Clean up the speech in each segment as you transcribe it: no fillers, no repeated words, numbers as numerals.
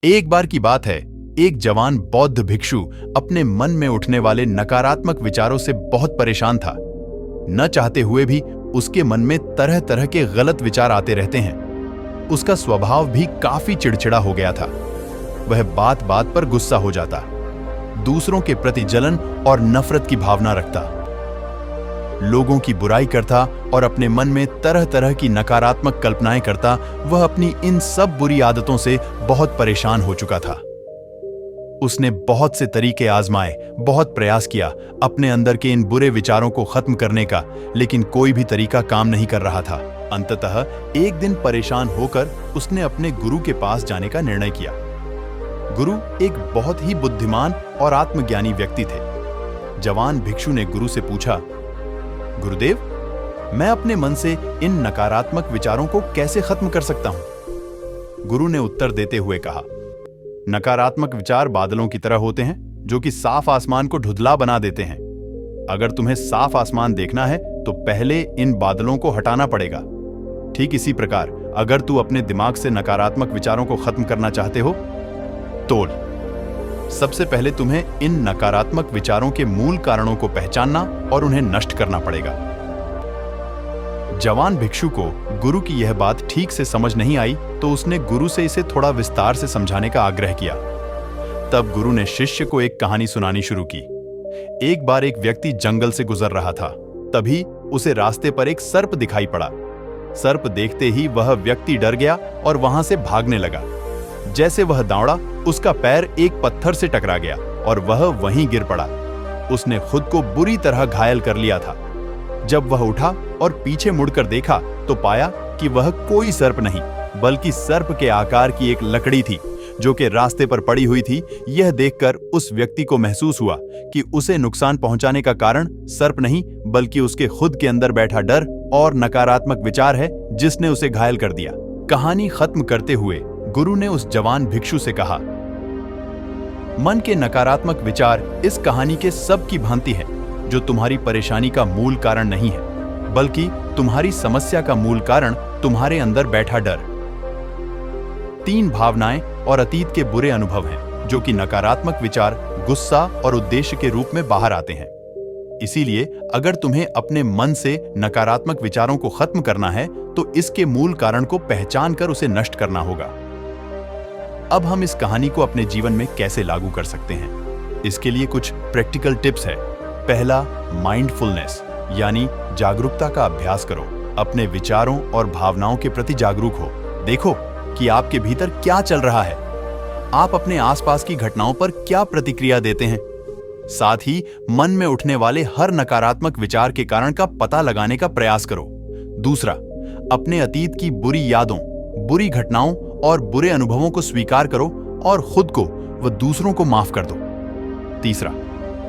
एक बार की बात है, एक जवान बौद्ध भिक्षु अपने मन में उठने वाले नकारात्मक विचारों से बहुत परेशान था। न चाहते हुए भी उसके मन में तरह तरह के गलत विचार आते रहते हैं। उसका स्वभाव भी काफी चिड़चिड़ा हो गया था। वह बात बात पर गुस्सा हो जाता, दूसरों के प्रति जलन और नफरत की भावना रखता, लोगों की बुराई करता और अपने मन में तरह तरह की नकारात्मक कल्पनाएं करता। वह अपनी इन सब बुरी आदतों से बहुत परेशान हो चुका था। उसने बहुत से तरीके आजमाए, बहुत प्रयास किया अपने अंदर के इन बुरे विचारों को खत्म करने का, लेकिन कोई भी तरीका काम नहीं कर रहा था। अंततः एक दिन परेशान होकर उसने अपने गुरु के पास जाने का निर्णय किया। गुरु एक बहुत ही बुद्धिमान और आत्मज्ञानी व्यक्ति थे। जवान भिक्षु ने गुरु से पूछा, गुरुदेव, मैं अपने मन से इन नकारात्मक विचारों को कैसे खत्म कर सकता हूं? गुरु ने उत्तर देते हुए कहा, नकारात्मक विचार बादलों की तरह होते हैं जो कि साफ आसमान को धुंधला बना देते हैं। अगर तुम्हें साफ आसमान देखना है तो पहले इन बादलों को हटाना पड़ेगा। ठीक इसी प्रकार अगर तू अपने दिमाग से नकारात्मक विचारों को खत्म करना चाहते हो, तो सबसे पहले तुम्हें इन नकारात्मक विचारों के मूल कारणों को पहचानना और उन्हें नष्ट करना पड़ेगा। जवान भिक्षु को गुरु की यह बात ठीक से समझ नहीं आई, तो उसने गुरु से इसे थोड़ा विस्तार से समझाने का आग्रह किया। तब गुरु ने शिष्य को एक कहानी सुनानी शुरू की। एक बार एक व्यक्ति जंगल से गुजर रहा था। तभी उसे रास्ते पर एक सर्प दिखाई पड़ा। सर्प देखते ही वह व्यक्ति डर गया और वहां से भागने लगा। जैसे वह दौड़ा, उसका पैर एक पत्थर से टकरा गया और वह वहीं गिर पड़ा। उसने खुद को बुरी तरह घायल कर लिया था। जब वह उठा और पीछे मुड़कर देखा तो पाया कि वह कोई सर्प नहीं, बल्कि सर्प के आकार की एक लकड़ी थी जो कि रास्ते पर पड़ी हुई थी। यह देखकर उस व्यक्ति को महसूस हुआ कि उसे नुकसान पहुंचाने का कारण सर्प नहीं, बल्कि उसके खुद के अंदर बैठा डर और नकारात्मक विचार है जिसने उसे घायल कर दिया। कहानी खत्म करते हुए गुरु ने उस जवान भिक्षु से कहा, मन के नकारात्मक विचार इस कहानी के सब की भांति है, जो तुम्हारी परेशानी का मूल कारण नहीं है, बल्कि तुम्हारी समस्या का मूल कारण तुम्हारे अंदर बैठा डर। 3 भावनाएं और अतीत के बुरे अनुभव हैं, जो कि नकारात्मक विचार, गुस्सा और उद्देश्य के रूप में बाहर आते हैं। इसीलिए अगर तुम्हें अपने मन से नकारात्मक विचारों को खत्म करना है, तो इसके मूल कारण को पहचान कर उसे नष्ट करना होगा। अब हम इस कहानी को अपने जीवन में कैसे लागू कर सकते हैं, इसके लिए कुछ प्रैक्टिकल टिप्स है। पहला, माइंडफुलनेस यानी जागरूकता का अभ्यास करो। अपने विचारों और भावनाओं के प्रति जागरूक हो। देखो कि आपके भीतर क्या चल रहा है। आप अपने आसपास की घटनाओं पर क्या प्रतिक्रिया देते हैं। साथ ही मन में उठने वाले हर नकारात्मक विचार के कारण का पता लगाने का प्रयास करो। दूसरा, अपने अतीत की बुरी यादों, बुरी घटनाओं और बुरे अनुभवों को स्वीकार करो और खुद को व दूसरों को माफ कर दो। तीसरा,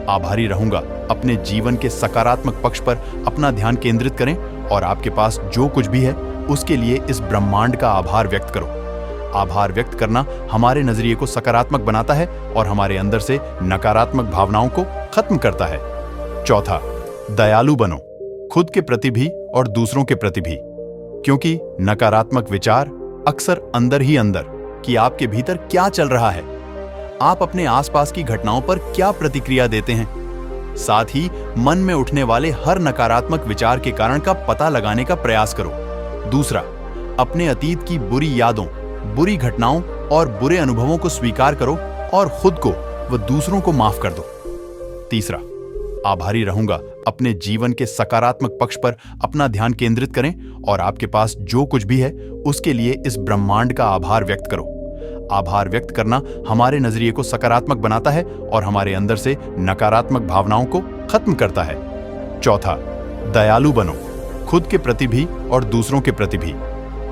आभारी रहूंगा अपने जीवन के सकारात्मक पक्ष पर अपना ध्यान केंद्रित करें और आपके पास जो कुछ भी है उसके लिए इस ब्रह्मांड का आभार व्यक्त करो। आभार व्यक्त करना हमारे नजरिए को सकारात्मक बनाता है और हमारे अंदर से नकारात्मक भावनाओं को खत्म करता है। चौथा, दयालु बनो, खुद के प्रति भी और दूसरों के प्रति भी, क्योंकि नकारात्मक विचार अक्सर अंदर ही अंदर कि आपके भीतर क्या चल रहा है, आप अपने आसपास की घटनाओं पर क्या प्रतिक्रिया देते हैं। साथ ही मन में उठने वाले हर नकारात्मक विचार के कारण का पता लगाने का प्रयास करो। दूसरा, अपने अतीत की बुरी यादों, बुरी घटनाओं और बुरे अनुभवों को स्वीकार करो और खुद को व दूसरों को माफ कर दो। तीसरा, आभारी रहूंगा अपने जीवन के सकारात्मक पक्ष पर अपना ध्यान केंद्रित करें और आपके पास जो कुछ भी है उसके लिए इस ब्रह्मांड का आभार व्यक्त करो। आभार व्यक्त करना हमारे नजरिए को सकारात्मक बनाता है और हमारे अंदर से नकारात्मक भावनाओं को खत्म करता है। चौथा, दयालु बनो, खुद के प्रति भी और दूसरों के प्रति भी,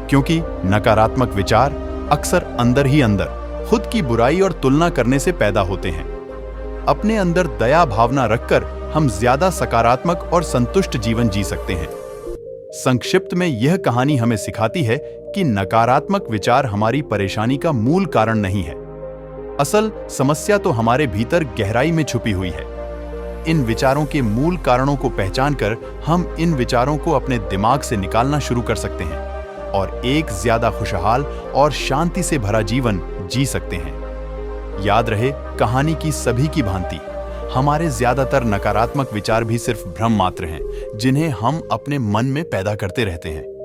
क्योंकि नकारात्मक विचार अक्सर अंदर ही अंदर खुद की बुराई और तुलना करने से पैदा होते हैं। अपने अंदर दया भावना रखकर हम ज्यादा सकारात्मक और संतुष्ट जीवन जी सकते हैं। संक्षिप्त में यह कहानी हमें सिखाती है कि नकारात्मक विचार हमारी परेशानी का मूल कारण नहीं है। असल समस्या तो हमारे भीतर गहराई में छुपी हुई है। इन विचारों के मूल कारणों को पहचानकर हम इन विचारों को अपने दिमाग से निकालना शुरू कर सकते हैं और एक ज्यादा खुशहाल और शांति से भरा जीवन जी सकते हैं। याद रहे, कहानी की सभी की भांति हमारे ज्यादातर नकारात्मक विचार भी सिर्फ भ्रम मात्र हैं, जिन्हें हम अपने मन में पैदा करते रहते हैं।